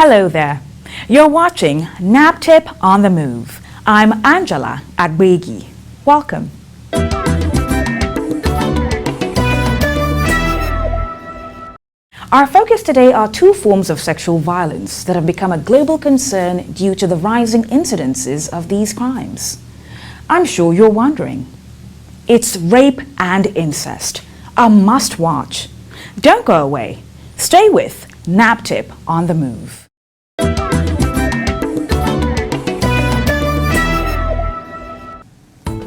Hello there. You're watching NAPTIP On The Move. I'm Angela Adwegi. Welcome. Our focus today are two forms of sexual violence that have become a global concern due to the rising incidences of these crimes. I'm sure you're wondering. It's rape and incest, a must-watch. Don't go away. Stay with NAPTIP On The Move.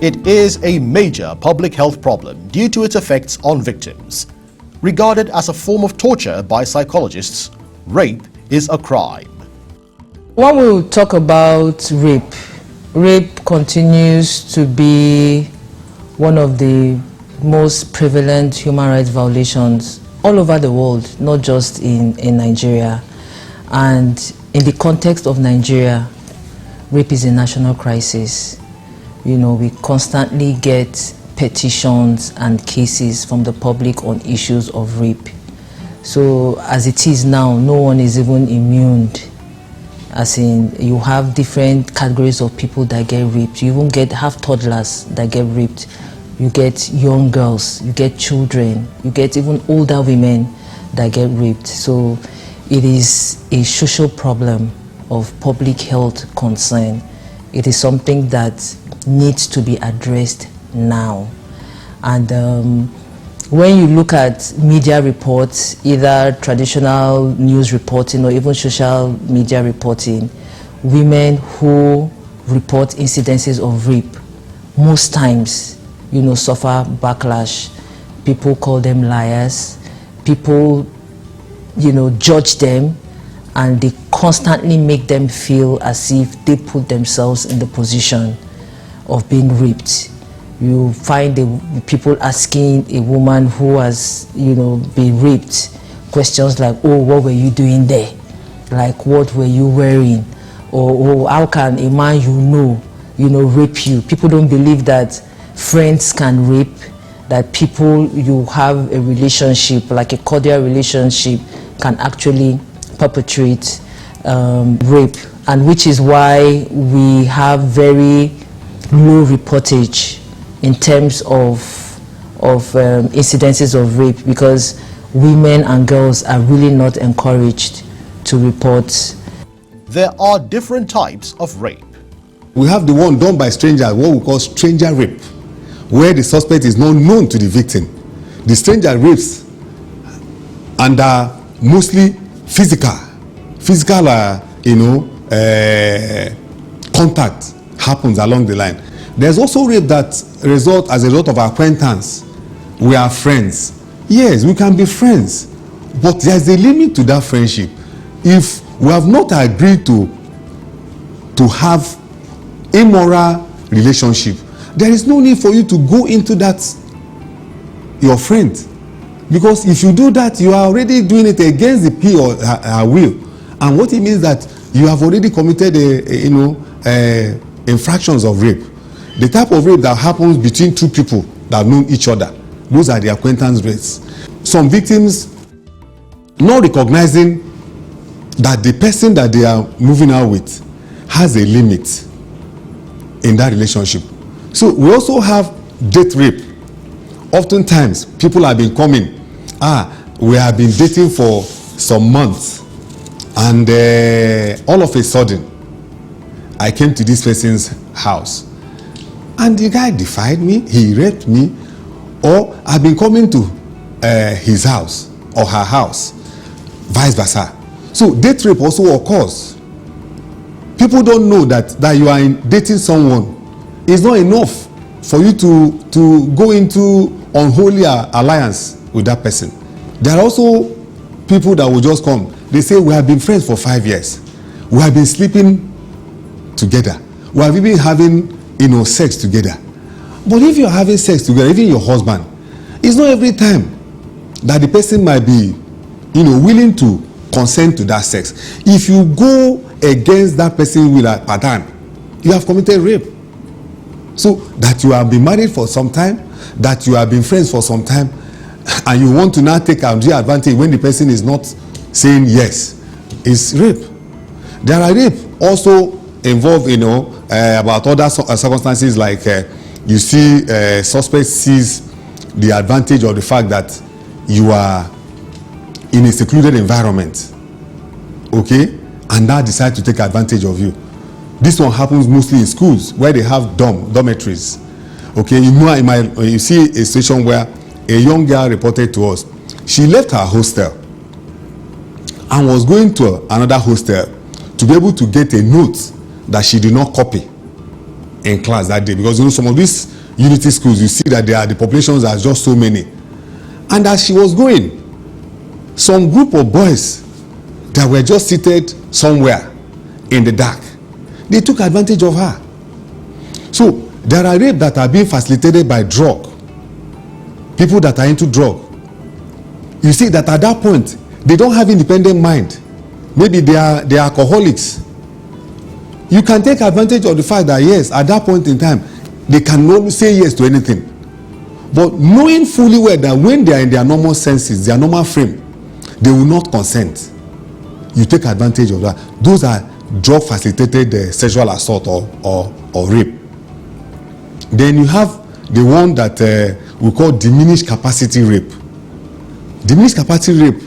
It is a major public health problem due to its effects on victims. Regarded as a form of torture by psychologists, rape is a crime. When we talk about rape continues to be one of the most prevalent human rights violations all over the world, not just in Nigeria. And in the context of Nigeria, rape is a national crisis. You know, we constantly get petitions and cases from the public on issues of rape. So as it is now, no one is even immune. As in, you have different categories of people that get raped. You even have toddlers that get raped. You get young girls, you get children, you get even older women that get raped. So it is a social problem of public health concern. It is something that needs to be addressed now. And when you look at media reports, either traditional news reporting or even social media reporting, women who report incidences of rape most times, you know, suffer backlash. People call them liars. People, you know, judge them, and they constantly make them feel as if they put themselves in the position of being raped. You find the people asking a woman who has, you know, been raped questions like, oh, what were you doing there? Like, what were you wearing? Or how can a man you know, rape you? People don't believe that friends can rape, that people you have a relationship, like a cordial relationship, can actually perpetrate rape. And which is why we have very low reportage in terms of incidences of rape, because women and girls are really not encouraged to report. There are different types of rape. We have the one done by strangers, what we call stranger rape, where the suspect is not known to the victim. The stranger rapes and are mostly physical, contact happens along the line. There's also rape that results as a result of acquaintance. We are friends. Yes, we can be friends, but there's a limit to that friendship. If we have not agreed to have immoral relationship, there is no need for you to go into that your friend, because if you do that, you are already doing it against the P or her will, and what it means that you have already committed infractions of rape. The type of rape that happens between two people that know each other, those are the acquaintance rates. Some victims not recognizing that the person that they are moving out with has a limit in that relationship. So we also have date rape. Oftentimes people have been coming, we have been dating for some months, And all of a sudden, I came to this person's house. And the guy defied me, he raped me, or I've been coming to his house or her house, vice versa. So date rape also occurs. People don't know that you are dating someone. It's not enough for you to go into unholy alliance with that person. There are also people that will just come. They say, we have been friends for 5 years. We have been sleeping together. We have been having, sex together. But if you're having sex together, even your husband, it's not every time that the person might be, willing to consent to that sex. If you go against that person with a pattern, you have committed rape. So that you have been married for some time, that you have been friends for some time, and you want to now take advantage when the person is not saying yes, is rape. There are rape also involved, about other circumstances, like you see suspect sees the advantage of the fact that you are in a secluded environment, okay, and now decide to take advantage of you. This one happens mostly in schools where they have dormitories. Okay, you see a situation where a young girl reported to us. She left her hostel and was going to another hostel to be able to get a note that she did not copy in class that day, because some of these unity schools, you see that the populations are just so many. And as she was going, some group of boys that were just seated somewhere in the dark, they took advantage of her. So there are rape that are being facilitated by drug. People that are into drug. You see that at that point, they don't have independent mind. Maybe they are alcoholics. You can take advantage of the fact that yes, at that point in time, they can not say yes to anything. But knowing fully well that when they are in their normal senses, their normal frame, they will not consent. You take advantage of that. Those are drug facilitated sexual assault or rape. Then you have the one that we call diminished capacity rape. Diminished capacity rape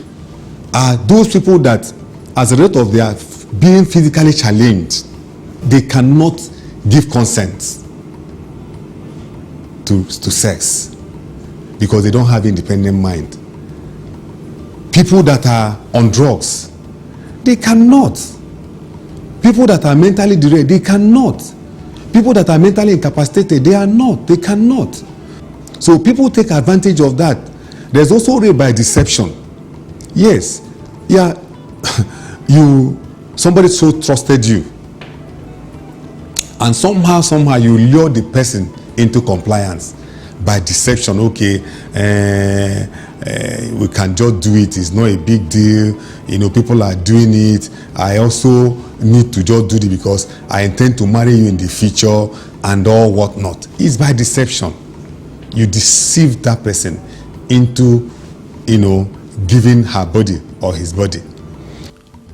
are those people that, as a result of their being physically challenged, they cannot give consent to sex because they don't have independent mind. People that are on drugs, they cannot. People that are mentally derailed, they cannot. People that are mentally incapacitated, they cannot. So people take advantage of that. There's also rape by deception. Yes, yeah, somebody so trusted you, and somehow you lure the person into compliance by deception. Okay, we can just do it. It's not a big deal. People are doing it. I also need to just do it because I intend to marry you in the future and all whatnot. It's by deception. You deceive that person into, giving her body or his body.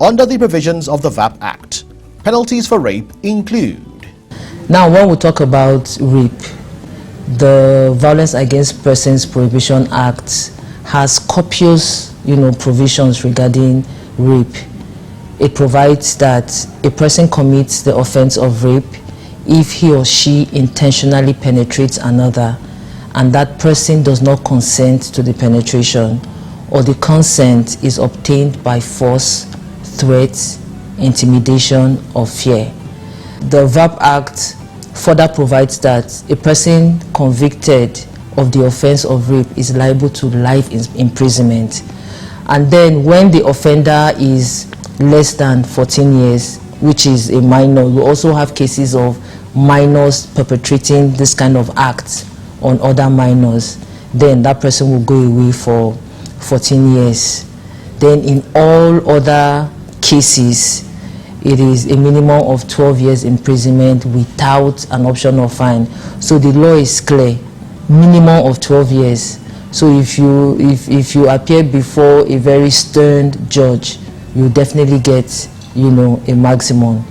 Under the provisions of the VAP Act, penalties for rape include. Now, when we talk about rape, the Violence Against Persons Prohibition Act has copious, provisions regarding rape. It provides that a person commits the offense of rape if he or she intentionally penetrates another and that person does not consent to the penetration, or the consent is obtained by force, threats, intimidation, or fear. The VAP Act further provides that a person convicted of the offense of rape is liable to life imprisonment. And then when the offender is less than 14 years, which is a minor, we also have cases of minors perpetrating this kind of acts on other minors, then that person will go away for 14 years. Then in all other cases, it is a minimum of 12 years imprisonment without an option of fine. So the law is clear, minimum of 12 years. So if you appear before a very stern judge, you definitely get, a maximum.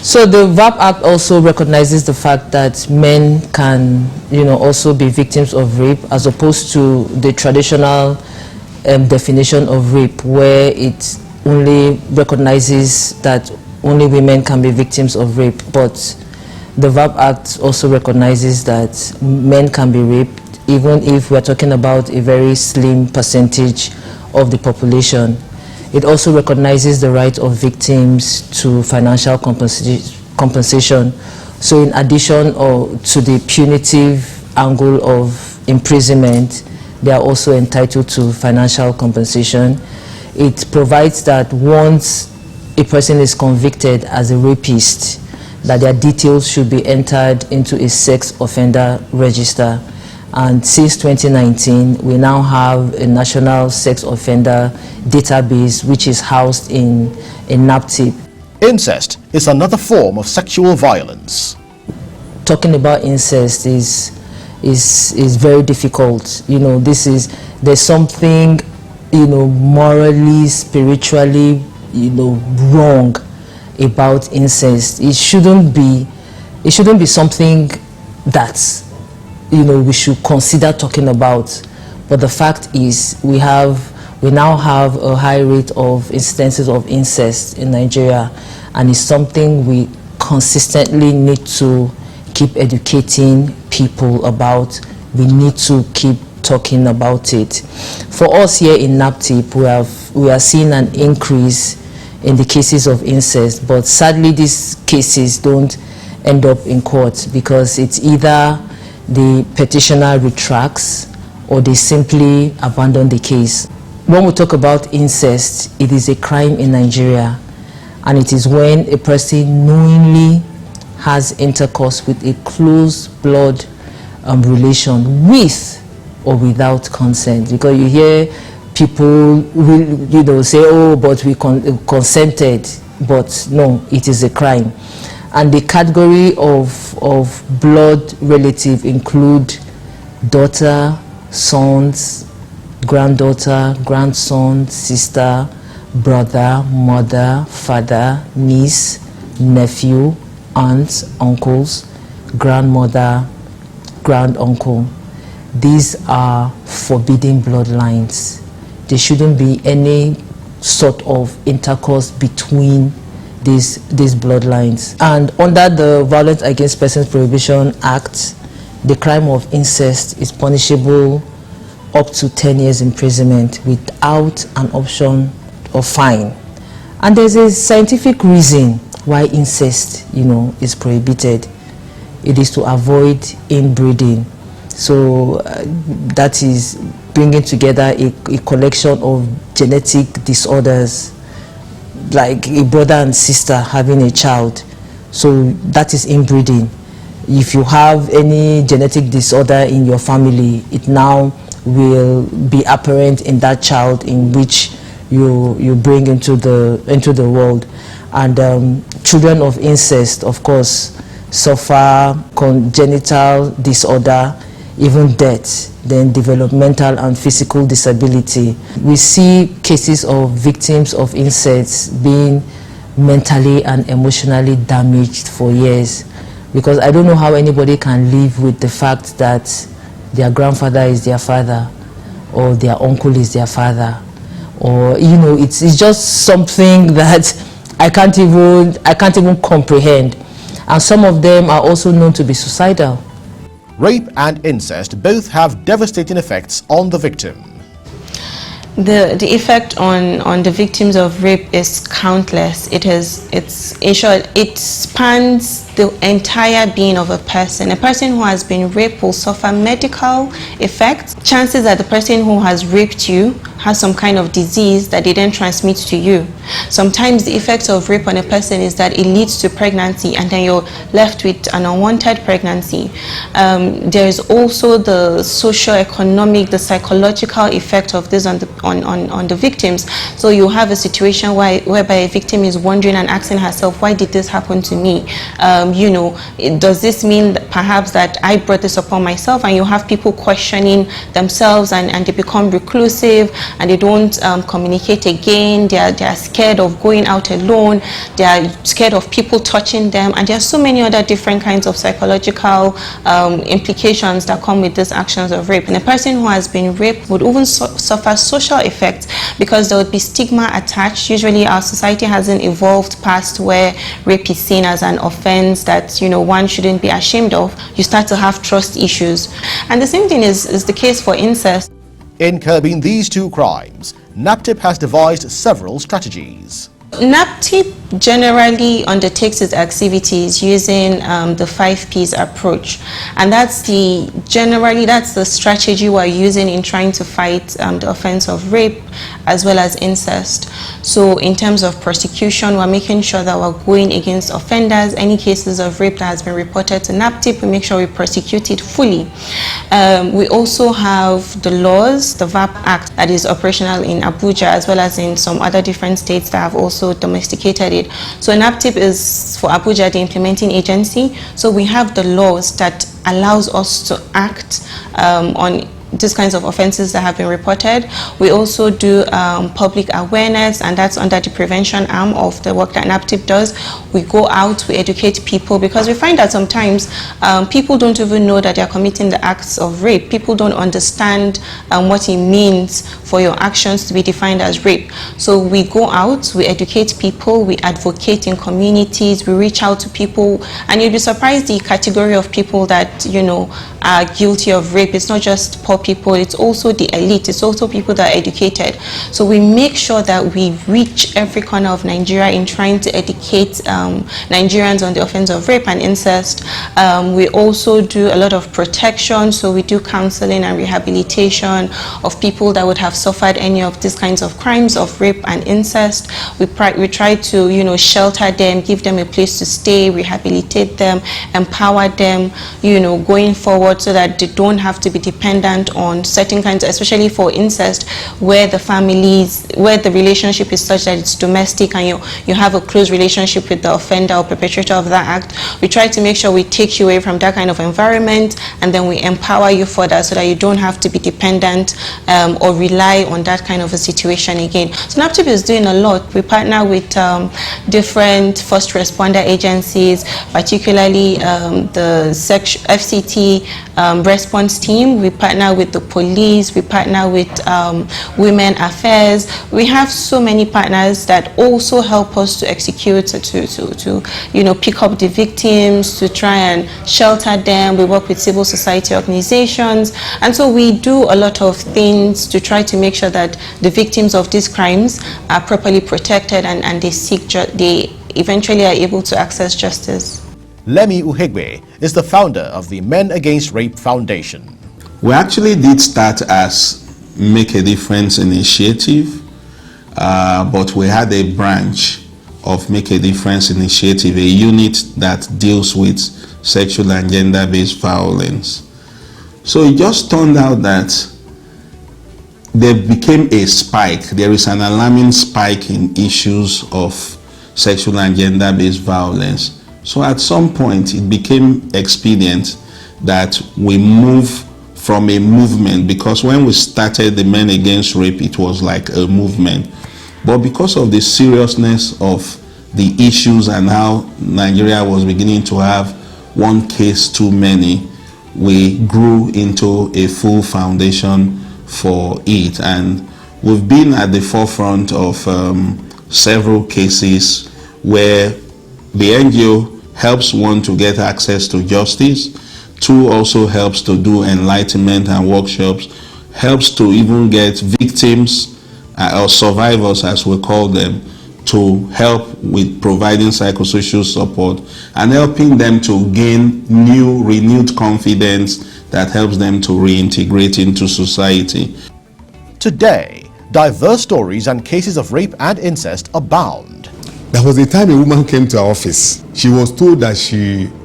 So the VAP Act also recognizes the fact that men can, also be victims of rape, as opposed to the traditional definition of rape, where it only recognizes that only women can be victims of rape, but the VAP Act also recognizes that men can be raped, even if we're talking about a very slim percentage of the population. It also recognizes the right of victims to financial compensation. So in addition to the punitive angle of imprisonment, they are also entitled to financial compensation. It provides that once a person is convicted as a rapist, that their details should be entered into a sex offender register. And since 2019, we now have a national sex offender database which is housed in NAPTIP. Incest is another form of sexual violence. Talking about incest is very difficult. You know, there's something, you know, morally, spiritually, you know, wrong about incest. It shouldn't be something that, you know, we should consider talking about. But the fact is, we now have a high rate of incidences of incest in Nigeria, and it's something we consistently need to keep educating people about. We need to keep talking about it. For us here in NAPTIP, we are seeing an increase in the cases of incest, but sadly these cases don't end up in court because it's either the petitioner retracts or they simply abandon the case. When we talk about incest, it is a crime in Nigeria, and it is when a person knowingly has intercourse with a close blood relation with or without consent. Because you hear people will, you know, say, oh, but we consented, but no, it is a crime. And the category of blood relative include daughter, sons, granddaughter, grandson, sister, brother, mother, father, niece, nephew, aunts, uncles, grandmother, granduncle. These are forbidden bloodlines. There shouldn't be any sort of intercourse between these bloodlines. And under the Violence Against Persons Prohibition Act, the crime of incest is punishable up to 10 years imprisonment without an option of fine. And there's a scientific reason why incest, you know, is prohibited. It is to avoid inbreeding. So that is bringing together a collection of genetic disorders, like a brother and sister having a child. So that is inbreeding. If you have any genetic disorder in your family, it now will be apparent in that child in which you bring into the world. And children of incest, of course, suffer congenital disorder, even death, then developmental and physical disability. We see cases of victims of incest being mentally and emotionally damaged for years, because I don't know how anybody can live with the fact that their grandfather is their father or their uncle is their father, or, you know, it's just something that I can't even comprehend. And some of them are also known to be suicidal. Rape and incest both have devastating effects on the victim. The effect on the victims of rape is countless. It's in short, it spans the entire being of a person. A person who has been raped will suffer medical effects. Chances that the person who has raped you has some kind of disease that they then transmit to you. Sometimes the effects of rape on a person is that it leads to pregnancy, and then you're left with an unwanted pregnancy. There is also the socio-economic, the psychological effect of this on the victims. So you have a situation whereby a victim is wondering and asking herself, why did this happen to me? You know, does this mean that perhaps that I brought this upon myself? And you have people questioning themselves, and they become reclusive, and they don't communicate again. They are scared of going out alone. They are scared of people touching them, and there are so many other different kinds of psychological implications that come with these actions of rape. And a person who has been raped would even suffer social effects, because there would be stigma attached. Usually our society hasn't evolved past where rape is seen as an offense that, you know, one shouldn't be ashamed of. You start to have trust issues. And the same thing is the case for incest. In curbing these two crimes, NAPTIP has devised several strategies. NAPTIP generally undertakes its activities using the 5 Ps approach, and that's the strategy we're using in trying to fight the offense of rape as well as incest. So in terms of prosecution, we're making sure that we're going against offenders. Any cases of rape that has been reported to NAPTIP, we make sure we prosecute it fully. We also have the laws, the VAP Act, that is operational in Abuja as well as in some other different states that have also domesticated it. So NAPTIP is, for Abuja, the implementing agency. So we have the laws that allows us to act on these kinds of offenses that have been reported. We also do public awareness, and that's under the prevention arm of the work that NAPTIP does. We go out, we educate people, because we find that sometimes people don't even know that they are committing the acts of rape. People don't understand what it means for your actions to be defined as rape. So we go out, we educate people, we advocate in communities, we reach out to people, and you'll be surprised the category of people that, you know, are guilty of rape. It's not just poor people, it's also the elite, it's also people that are educated. So we make sure that we reach every corner of Nigeria in trying to educate Nigerians on the offense of rape and incest. We also do a lot of protection, so we do counseling and rehabilitation of people that would have suffered any of these kinds of crimes of rape and incest. We try to, you know, shelter them, give them a place to stay, rehabilitate them, empower them, you know, going forward, so that they don't have to be dependent on certain kinds, especially for incest, where the relationship is such that it's domestic and you have a close relationship with the offender or perpetrator of that act. We try to make sure we take you away from that kind of environment, and then we empower you further so that you don't have to be dependent or rely on that kind of a situation again. So NAPTIP is doing a lot. We partner with different first responder agencies, particularly the FCT response team. We partner with the police, we partner with women affairs. We have so many partners that also help us to execute, to you know, pick up the victims, to try and shelter them. We work with civil society organizations, and so we do a lot of things to try to make sure that the victims of these crimes are properly protected, and they eventually are able to access justice. Lemieux is the founder of the Men Against Rape Foundation. We actually did start as Make a Difference initiative, but we had a branch of Make a Difference initiative, a unit that deals with sexual and gender-based violence. So it just turned out that there became a spike. There is an alarming spike in issues of sexual and gender-based violence. So at some point it became expedient that we move from a movement, because when we started the Men Against Rape, it was like a movement. But because of the seriousness of the issues and how Nigeria was beginning to have one case too many, we grew into a full foundation for it. And we've been at the forefront of several cases where the NGO helps one to get access to justice, two also helps to do enlightenment and workshops, helps to even get victims or survivors, as we call them, to help with providing psychosocial support and helping them to gain renewed confidence that helps them to reintegrate into society. Today, diverse stories and cases of rape and incest abound. There was a time a woman came to our office. She was told that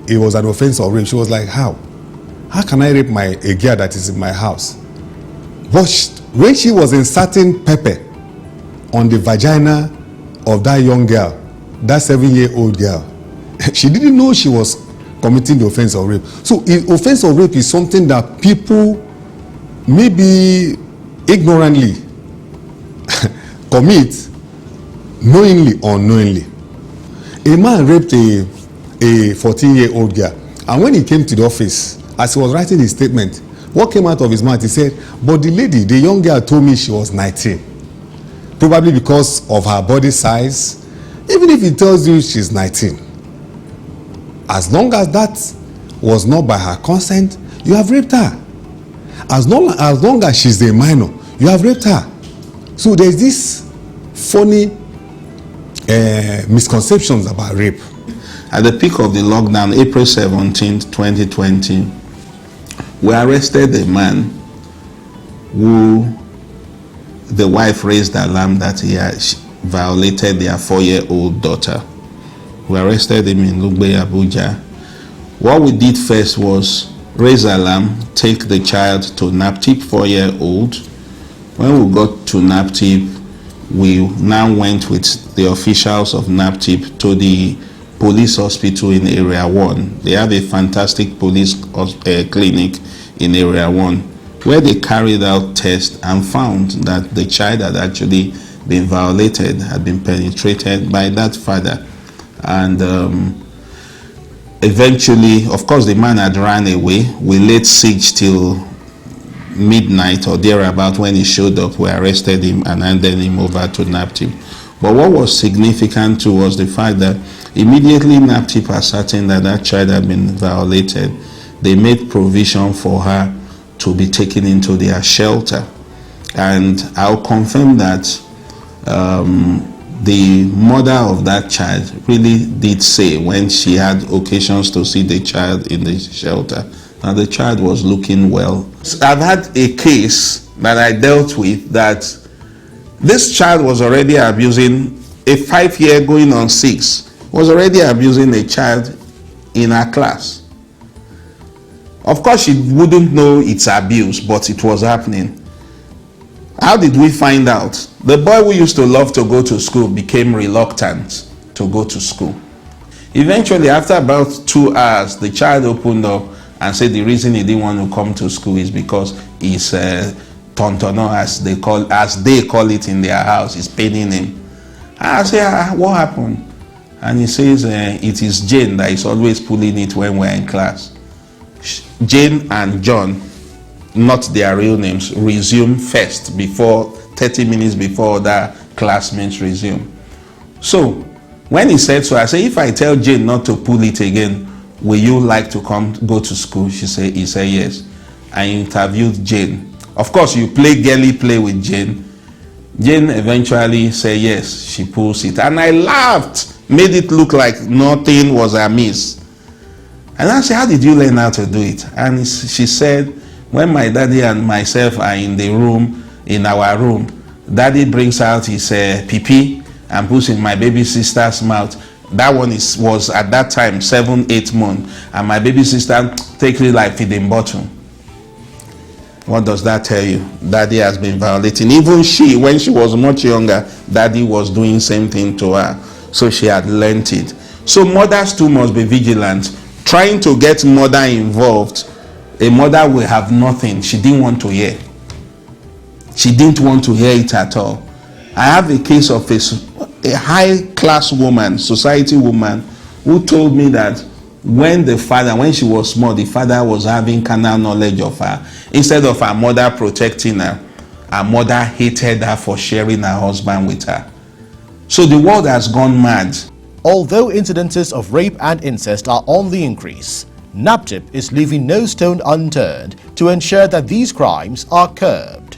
it was an offense of rape. She was like, how? How can I rape a girl that is in my house? But when she was inserting pepper on the vagina of that young girl, that 7-year-old girl, she didn't know she was committing the offense of rape. So the offense of rape is something that people maybe ignorantly commit knowingly or unknowingly. A man raped a 14-year-old girl, and when he came to the office, as he was writing his statement, what came out of his mouth, he said, but the lady, the young girl, told me she was 19. Probably because of her body size. Even if he tells you she's 19, as long as that was not by her consent, you have raped her. As long as she's a minor, you have raped her. So there's this funny misconceptions about rape. At the peak of the lockdown, April 17, 2020, we arrested a man who the wife raised alarm that he had violated their 4-year-old daughter. We arrested him in Lugbe, Abuja. What we did first was raise alarm, take the child to NAPTIP, 4-year-old. When we got to NAPTIP, we now went with the officials of NAPTIP to the police hospital in Area 1. They have a fantastic police clinic in Area 1, where they carried out tests and found that the child had actually been violated, had been penetrated by that father. And eventually, of course, the man had run away. We laid siege till midnight or thereabout. When he showed up, we arrested him and handed him over to NAPTIP. But what was significant too was the fact that immediately NAPTIP ascertained that that child had been violated, they made provision for her to be taken into their shelter. And I'll confirm that the mother of that child really did say, when she had occasions to see the child in the shelter, that the child was looking well. I've had a case that I dealt with that this child was already abusing, a 5-year going on 6, was already abusing a child in her class. Of course, she wouldn't know it's abuse, but it was happening. How did we find out? The boy who used to love to go to school became reluctant to go to school. Eventually, after about 2 hours, the child opened up and said the reason he didn't want to come to school is because his tontono, as they call it in their house, is paining him. I said, what happened? And he says, it is Jane that is always pulling it when we're in class. Jane and John, not their real names, resume first, before 30 minutes before other classmates resume. So when he said so, I said, if I tell Jane not to pull it again, will you like to go to school? He said yes. I interviewed Jane. Of course, you play girly play with Jane. Jane eventually said yes, she pulls it. And I laughed, made it look like nothing was amiss. And I said, how did you learn how to do it? And she said, when my daddy and myself are in the room, in our room, daddy brings out his pee and puts in my baby sister's mouth. That one was at that time 7-8 months, and my baby sister takes it like feeding bottle. What does that tell you? Daddy has been violating. Even she, when she was much younger, daddy was doing same thing to her. So she had learnt it. So mothers too must be vigilant. Trying to get mother involved, a mother will have nothing. She didn't want to hear. She didn't want to hear it at all. I have a case of a high-class woman, society woman, who told me that when she was small, the father was having carnal knowledge of her. Instead of her mother protecting her mother hated her for sharing her husband with her. So the world has gone mad. Although incidences of rape and incest are on the increase, NAPTIP is leaving no stone unturned to ensure that these crimes are curbed.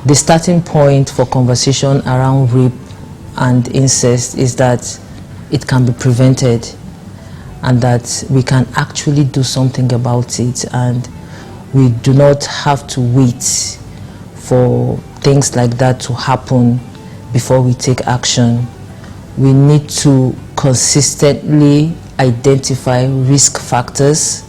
The starting point for conversation around rape and incest is that it can be prevented and that we can actually do something about it, and we do not have to wait for things like that to happen before we take action. We need to consistently identify risk factors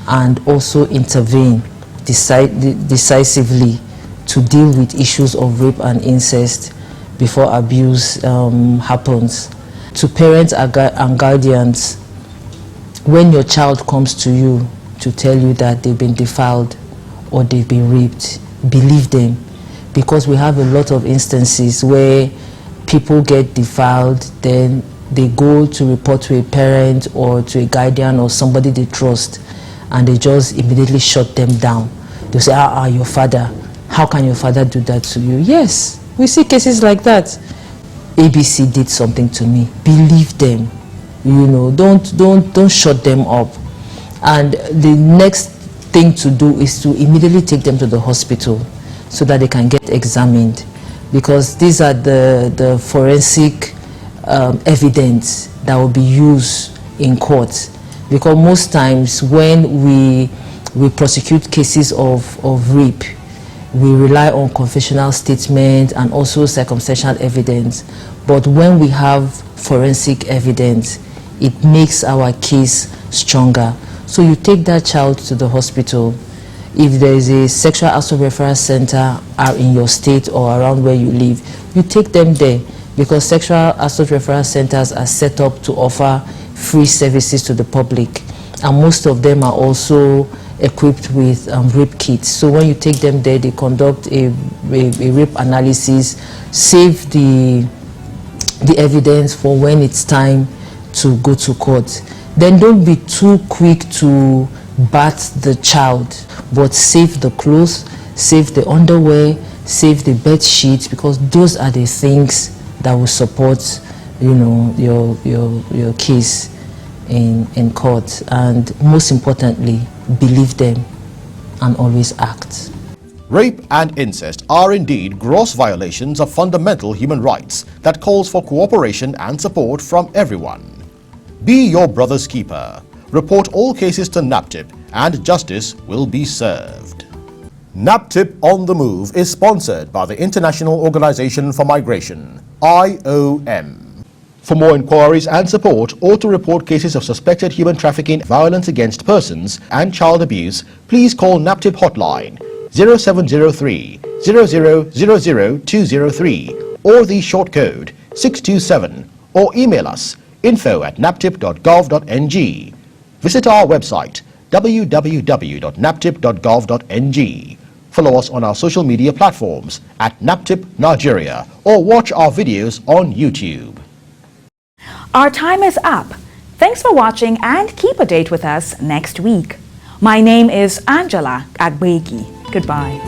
and also intervene decisively to deal with issues of rape and incest before abuse happens. To parents and guardians, when your child comes to you to tell you that they've been defiled or they've been raped, believe them, because we have a lot of instances where people get defiled, then they go to report to a parent or to a guardian or somebody they trust, and they just immediately shut them down. They say, your father, how can your father do that to you? Yes, we see cases like that. ABC did something to me. Believe them. Don't shut them up. And the next thing to do is to immediately take them to the hospital so that they can get examined, because these are the forensic evidence that will be used in court. Because most times when we prosecute cases of rape, we rely on confessional statements and also circumstantial evidence. But when we have forensic evidence, it makes our case stronger. So you take that child to the hospital. If there is a sexual assault referral center in your state or around where you live, you take them there, because sexual assault referral centers are set up to offer free services to the public, and most of them are also equipped with rape kits. So when you take them there, they conduct a rape analysis, save the evidence for when it's time to go to court. Then don't be too quick to bat the child, but save the clothes, save the underwear, save the bed sheets, because those are the things that will support, your case in court. And most importantly, believe them and always act. Rape and incest are indeed gross violations of fundamental human rights that calls for cooperation and support from everyone. Be your brother's keeper. Report all cases to NAPTIP and justice will be served. NAPTIP On The Move is sponsored by the International Organization for Migration, IOM. For more inquiries and support, or to report cases of suspected human trafficking, violence against persons and child abuse, please call NAPTIP hotline 0703 0000203 or the short code 627, or email us info@naptip.gov.ng. Visit our website www.naptip.gov.ng. Follow us on our social media platforms at NAPTIP Nigeria, or watch our videos on YouTube. Our time is up. Thanks for watching, and keep a date with us next week. My name is Angela Agbegi. Goodbye.